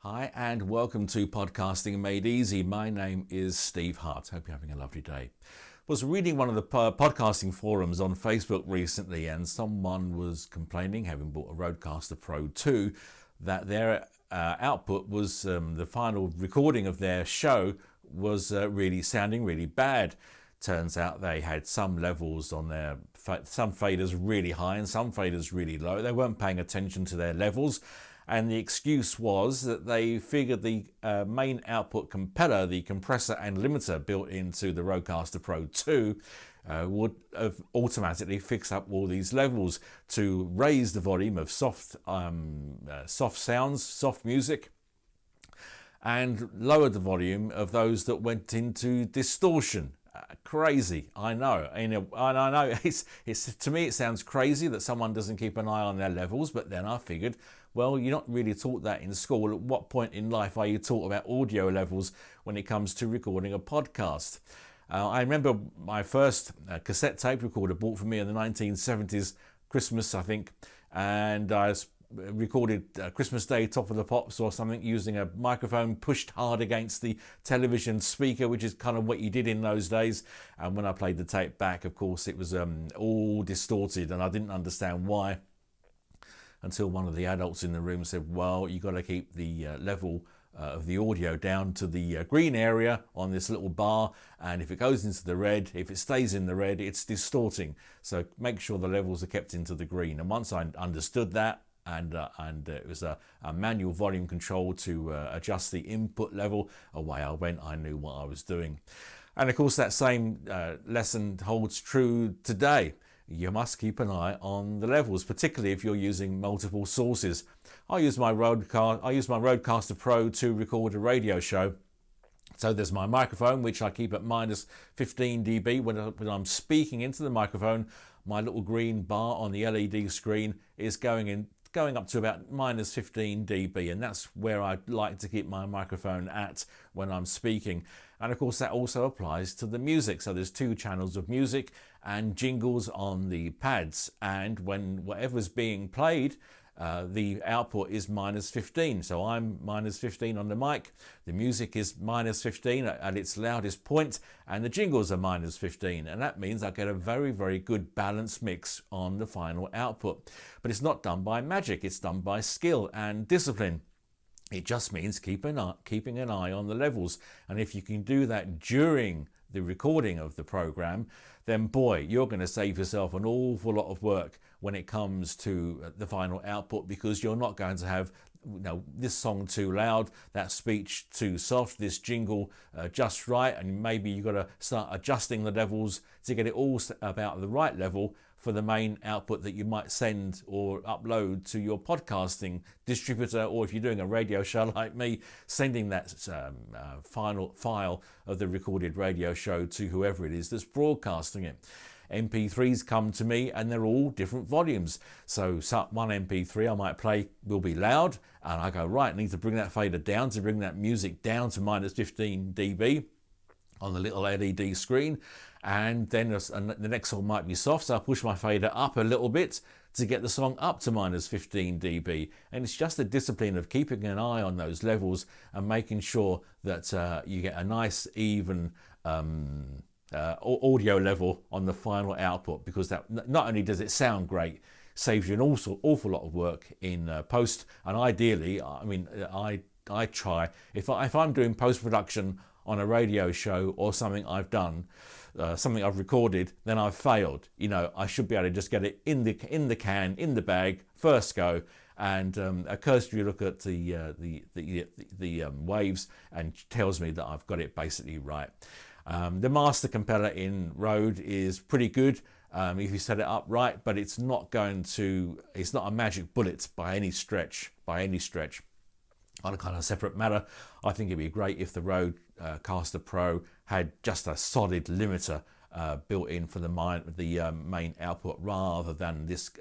Hi and welcome to Podcasting Made Easy. My name is Steve Hart. Hope you're having a lovely day. Was reading one of the podcasting forums on Facebook recently, and someone was complaining, having bought a Rodecaster Pro 2, that their output was the final recording of their show was really sounding really bad. Turns out they had some levels on their, some faders really high and some faders really low. They weren't paying attention to their levels. And the excuse was that they figured the main output compeller, the compressor and limiter built into the Rodecaster Pro 2 would have automatically fixed up all these levels to raise the volume of soft sounds, soft music, and lower the volume of those that went into distortion. Crazy, I know. And I know it's to me it sounds crazy that someone doesn't keep an eye on their levels, but then I figured, well, you're not really taught that in school. At what point in life are you taught about audio levels when it comes to recording a podcast? I remember my first cassette tape recorder bought for me in the 1970s, Christmas, I think, and I recorded Christmas Day, Top of the Pops or something, using a microphone pushed hard against the television speaker, which is kind of what you did in those days. And when I played the tape back, of course, it was all distorted, and I didn't understand why, until one of the adults in the room said, well, you got to keep the level of the audio down to the green area on this little bar, and if it goes into the red, if it stays in the red, it's distorting, so make sure the levels are kept into the green. And once I understood that, and it was a manual volume control to adjust the input level, away I went. I knew what I was doing. And of course that same lesson holds true today. You must keep an eye on the levels, particularly if you're using multiple sources. I use my Rodecaster Pro to record a radio show. So there's my microphone, which I keep at minus 15 dB. When I'm speaking into the microphone, my little green bar on the LED screen is going up to about minus 15 dB, and that's where I like to keep my microphone at when I'm speaking. And of course that also applies to the music. So there's two channels of music and jingles on the pads, and when whatever's being played, the output is minus 15. So I'm minus 15 on the mic, the music is minus 15 at its loudest point, and the jingles are minus 15. And that means I get a very, very good balanced mix on the final output. But it's not done by magic, it's done by skill and discipline. It just means keeping an eye on the levels. And if you can do that during the recording of the program, then boy, you're going to save yourself an awful lot of work when it comes to the final output, because you're not going to have, this song too loud, that speech too soft, this jingle just right, and maybe you've got to start adjusting the levels to get it all about the right level for the main output that you might send or upload to your podcasting distributor, or if you're doing a radio show like me, sending that final file of the recorded radio show to whoever it is that's broadcasting it. MP3s come to me and they're all different volumes. So one MP3 I might play will be loud, and I go, right, I need to bring that fader down to bring that music down to minus 15 dB on the little LED screen. And then the next song might be soft, so I push my fader up a little bit to get the song up to minus 15 dB. And it's just the discipline of keeping an eye on those levels and making sure that you get a nice even audio level on the final output, because that not only does it sound great, saves you an awful lot of work in post. And ideally, I mean, I try, if I'm doing post-production on a radio show or something I've done, something I've recorded, then I've failed. I should be able to just get it in the can, in the bag, first go, and a cursory look at the waves and tells me that I've got it basically right. The master compeller in Rode is pretty good if you set it up right, but it's not a magic bullet by any stretch. On a kind of separate matter, I think it'd be great if the Rodecaster Pro had just a solid limiter built in for the main output, rather than this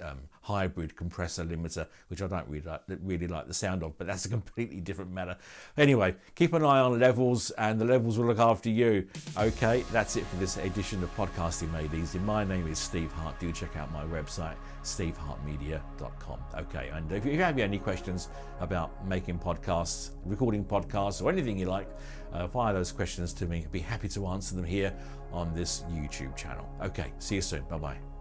hybrid compressor limiter, which I don't really like the sound of, but that's a completely different matter. Anyway, keep an eye on levels, and the levels will look after you. Okay, that's it for this edition of Podcasting Made Easy. My name is Steve Hart. Do check out my website, stevehartmedia.com. Okay, and if you have any questions about making podcasts, recording podcasts, or anything you like, fire those questions to me. I'd be happy to answer them here on this YouTube channel. Okay, see you soon. Bye-bye.